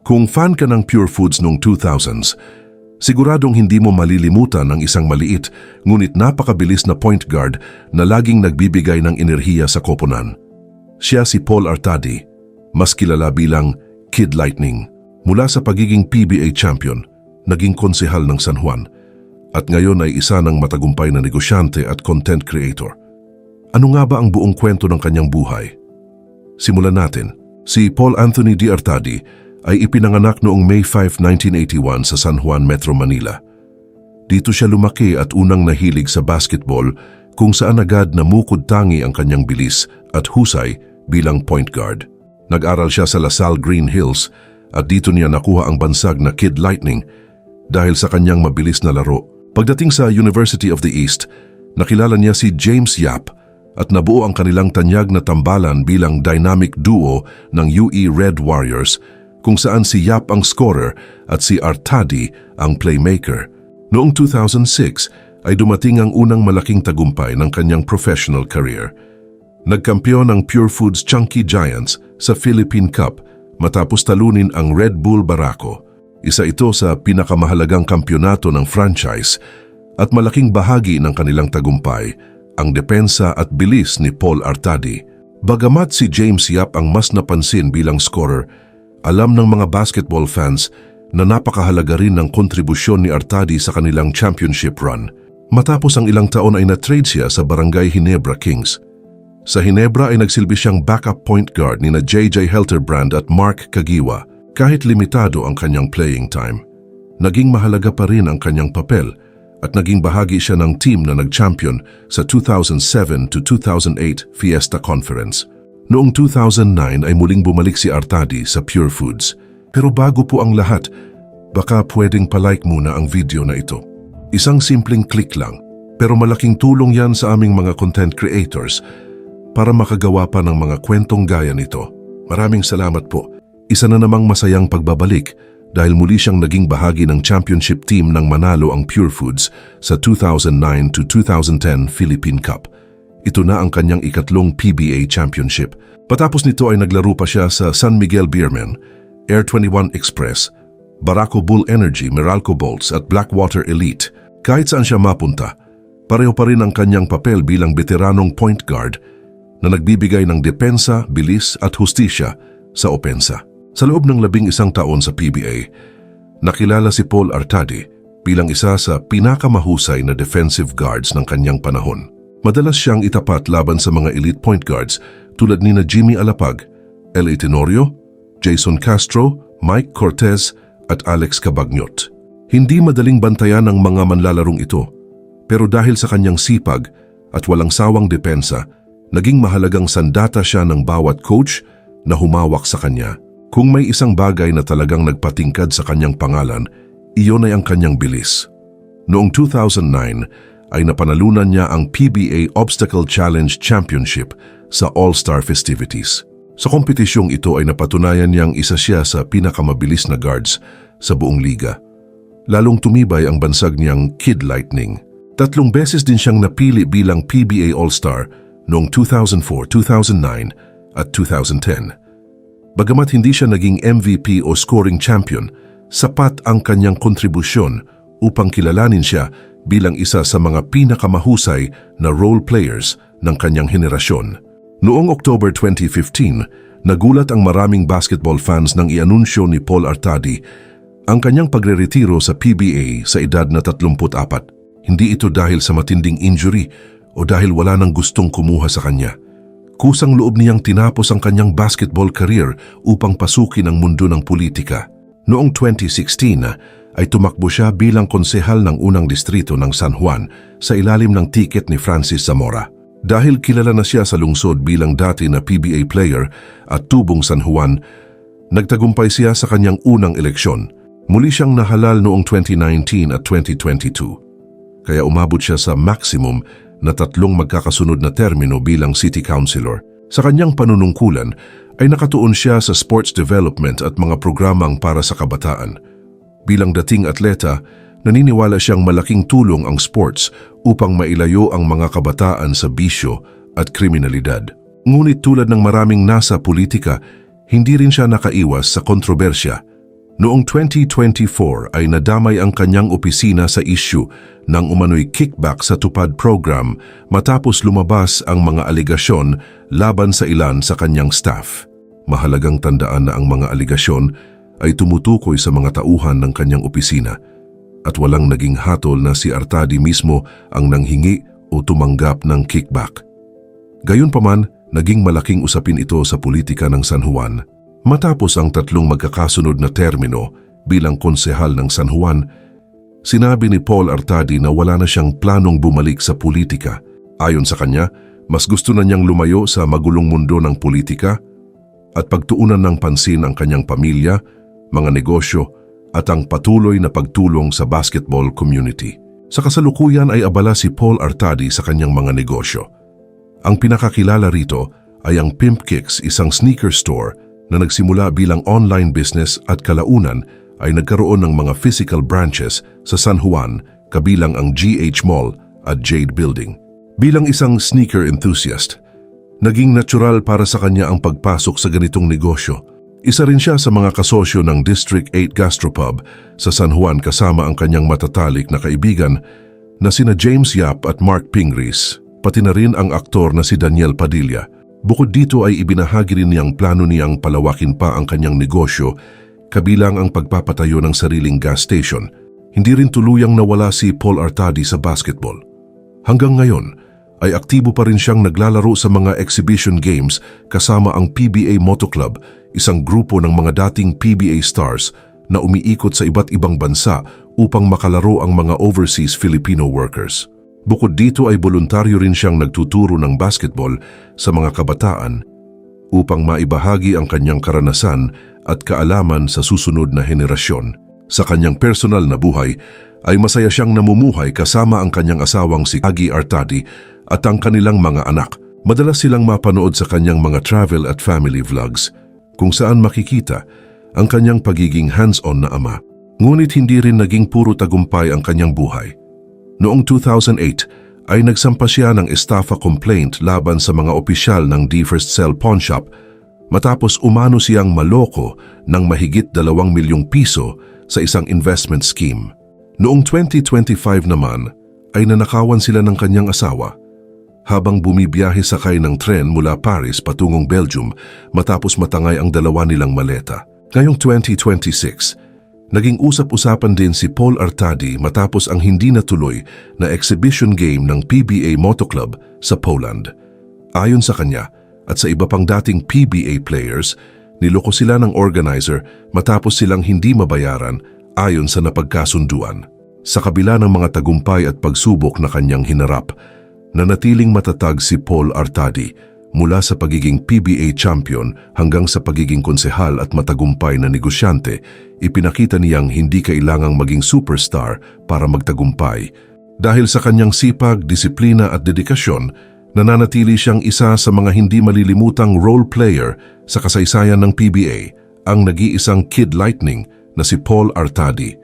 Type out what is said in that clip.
Kung fan ka ng Pure Foods noong 2000s, siguradong hindi mo malilimutan ang isang maliit ngunit napakabilis na point guard na laging nagbibigay ng enerhiya sa koponan. Siya si Paul Artadi, mas kilala bilang Kid Lightning. Mula sa pagiging PBA champion, naging konsehal ng San Juan, at ngayon ay isa ng matagumpay na negosyante at content creator. Ano nga ba ang buong kwento ng kanyang buhay? Simulan natin. Si Paul Anthony D. Artadi ay ipinanganak noong May 5, 1981 sa San Juan, Metro Manila. Dito siya lumaki at unang nahilig sa basketball kung saan agad namukod-tangi ang kanyang bilis at husay bilang point guard. Nag-aral siya sa LaSalle Green Hills at dito niya nakuha ang bansag na Kid Lightning dahil sa kanyang mabilis na laro. Pagdating sa University of the East, nakilala niya si James Yap at nabuo ang kanilang tanyag na tambalan bilang dynamic duo ng UE Red Warriors kung saan si Yap ang scorer at si Artadi ang playmaker. Noong 2006 ay dumating ang unang malaking tagumpay ng kanyang professional career. Nagkampiyon ang Pure Foods Chunky Giants sa Philippine Cup matapos talunin ang Red Bull Barako. Isa ito sa pinakamahalagang kampyonato ng franchise at malaking bahagi ng kanilang tagumpay ang depensa at bilis ni Paul Artadi. Bagamat si James Yap ang mas napansin bilang scorer, alam ng mga basketball fans na napakahalaga rin ng kontribusyon ni Artadi sa kanilang championship run. Matapos ang ilang taon ay na-trade siya sa Barangay Ginebra Kings. Sa Ginebra ay nagsilbi siyang backup point guard ni na JJ Helterbrand at Mark Kagiwa. Kahit limitado ang kanyang playing time, naging mahalaga pa rin ang kanyang papel at naging bahagi siya ng team na nag-champion sa 2007 to 2008 Fiesta Conference. Noong 2009 ay muling bumalik si Artadi sa Pure Foods. Pero bago po ang lahat, baka pwedeng palike muna ang video na ito. Isang simpleng click lang, pero malaking tulong yan sa aming mga content creators para makagawa pa ng mga kwentong gaya nito. Maraming salamat po. Isa na namang masayang pagbabalik dahil muli siyang naging bahagi ng championship team ng manalo ang Pure Foods sa 2009 to 2010 Philippine Cup. Ito na ang kanyang ikatlong PBA championship. Patapos nito ay naglaro pa siya sa San Miguel Beermen, Air 21 Express, Barako Bull Energy, Meralco Bolts at Blackwater Elite. Kahit saan siya mapunta, pareho pa rin ang kanyang papel bilang veteranong point guard na nagbibigay ng depensa, bilis at hustisya sa opensa. Sa loob ng 11 taon sa PBA, nakilala si Paul Artadi bilang isa sa pinakamahusay na defensive guards ng kanyang panahon. Madalas siyang itapat laban sa mga elite point guards tulad ni na Jimmy Alapag, L.A. Tenorio, Jason Castro, Mike Cortez at Alex Cabagnot. Hindi madaling bantayan ng mga manlalarong ito, pero dahil sa kanyang sipag at walang sawang depensa, naging mahalagang sandata siya ng bawat coach na humawak sa kanya. Kung may isang bagay na talagang nagpatingkad sa kanyang pangalan, iyon ay ang kanyang bilis. Noong 2009 ay napanalunan niya ang PBA Obstacle Challenge Championship sa All-Star festivities. Sa kompetisyong ito ay napatunayan niyang isa siya sa pinakamabilis na guards sa buong liga. Lalong tumibay ang bansag niyang Kid Lightning. 3 beses din siyang napili bilang PBA All-Star noong 2004, 2009 at 2010. Bagamat hindi siya naging MVP o scoring champion, sapat ang kanyang kontribusyon upang kilalanin siya bilang isa sa mga pinakamahusay na role players ng kanyang henerasyon. Noong October 2015, nagulat ang maraming basketball fans nang ianunsyo ni Paul Artadi ang kanyang pagreretiro sa PBA sa edad na 34. Hindi ito dahil sa matinding injury o dahil wala nang gustong kumuha sa kanya. Kusang loob niyang tinapos ang kanyang basketball career upang pasukin ang mundo ng politika. Noong 2016 ay tumakbo siya bilang konsehal ng unang distrito ng San Juan sa ilalim ng tiket ni Francis Zamora. Dahil kilala na siya sa lungsod bilang dati na PBA player at tubong San Juan, nagtagumpay siya sa kanyang unang eleksyon. Muli siyang nahalal noong 2019 at 2022. Kaya umabot siya sa maximum na 3 magkakasunod na termino bilang city councilor. Sa kanyang panunungkulan ay nakatuon siya sa sports development at mga programang para sa kabataan. Bilang dating atleta, naniniwala siyang malaking tulong ang sports upang mailayo ang mga kabataan sa bisyo at kriminalidad. Ngunit tulad ng maraming nasa politika, hindi rin siya nakaiwas sa kontrobersya Noong 2024 ay nadamay ang kanyang opisina sa issue ng umano'y kickback sa tupad program matapos lumabas ang mga aligasyon laban sa ilan sa kanyang staff. Mahalagang tandaan na ang mga aligasyon ay tumutukoy sa mga tauhan ng kanyang opisina at walang naging hatol na si Artadi mismo ang nanghingi o tumanggap ng kickback. Gayunpaman, naging malaking usapin ito sa politika ng San Juan. Matapos ang 3 magkakasunod na termino bilang konsehal ng San Juan, sinabi ni Paul Artadi na wala na siyang planong bumalik sa politika. Ayon sa kanya, mas gusto na niyang lumayo sa magulong mundo ng politika at pagtuunan ng pansin ang kanyang pamilya, mga negosyo at ang patuloy na pagtulong sa basketball community. Sa kasalukuyan ay abala si Paul Artadi sa kanyang mga negosyo. Ang pinakakilala rito ay ang Pimp Kicks, isang sneaker store na nagsimula bilang online business at kalaunan ay nagkaroon ng mga physical branches sa San Juan kabilang ang GH Mall at Jade Building. Bilang isang sneaker enthusiast, naging natural para sa kanya ang pagpasok sa ganitong negosyo. Isa rin siya sa mga kasosyo ng District 8 Gastropub sa San Juan kasama ang kanyang matatalik na kaibigan na sina James Yap at Mark Pingris, pati na rin ang aktor na si Daniel Padilla. Bukod dito ay ibinahagi rin niyang plano niyang palawakin pa ang kanyang negosyo kabilang ang pagpapatayo ng sariling gas station. Hindi rin tuluyang nawala si Paul Artadi sa basketball. Hanggang ngayon ay aktibo pa rin siyang naglalaro sa mga exhibition games kasama ang PBA Moto Club, isang grupo ng mga dating PBA stars na umiikot sa iba't ibang bansa upang makalaro ang mga overseas Filipino workers. Bukod dito ay voluntaryo rin siyang nagtuturo ng basketball sa mga kabataan upang maibahagi ang kanyang karanasan at kaalaman sa susunod na henerasyon. Sa kanyang personal na buhay ay masaya siyang namumuhay kasama ang kanyang asawang si Agi Artadi at ang kanilang mga anak. Madalas silang mapanood sa kanyang mga travel at family vlogs kung saan makikita ang kanyang pagiging hands-on na ama. Ngunit hindi rin naging puro tagumpay ang kanyang buhay. Noong 2008 ay nagsampa siya ng estafa complaint laban sa mga opisyal ng The First Cell Pawn Shop matapos umano siyang maloko ng mahigit 2 milyong piso sa isang investment scheme. Noong 2025 naman ay nanakawan sila ng kanyang asawa habang bumibiyahe sakay ng tren mula Paris patungong Belgium matapos matangay ang 2 nilang maleta. Ngayong 2026, naging usap-usapan din si Paul Artadi matapos ang hindi natuloy na exhibition game ng PBA Moto Club sa Poland. Ayon sa kanya at sa iba pang dating PBA players, niloko sila ng organizer matapos silang hindi mabayaran ayon sa napagkasunduan. Sa kabila ng mga tagumpay at pagsubok na kanyang hinarap, nanatiling matatag si Paul Artadi mula sa pagiging PBA champion hanggang sa pagiging konsehal at matagumpay na negosyante. Ipinakita niyang hindi kailangang maging superstar para magtagumpay. Dahil sa kanyang sipag, disiplina at dedikasyon, nananatili siyang isa sa mga hindi malilimutang role player sa kasaysayan ng PBA, ang nag-iisang Kid Lightning na si Paul Artadi.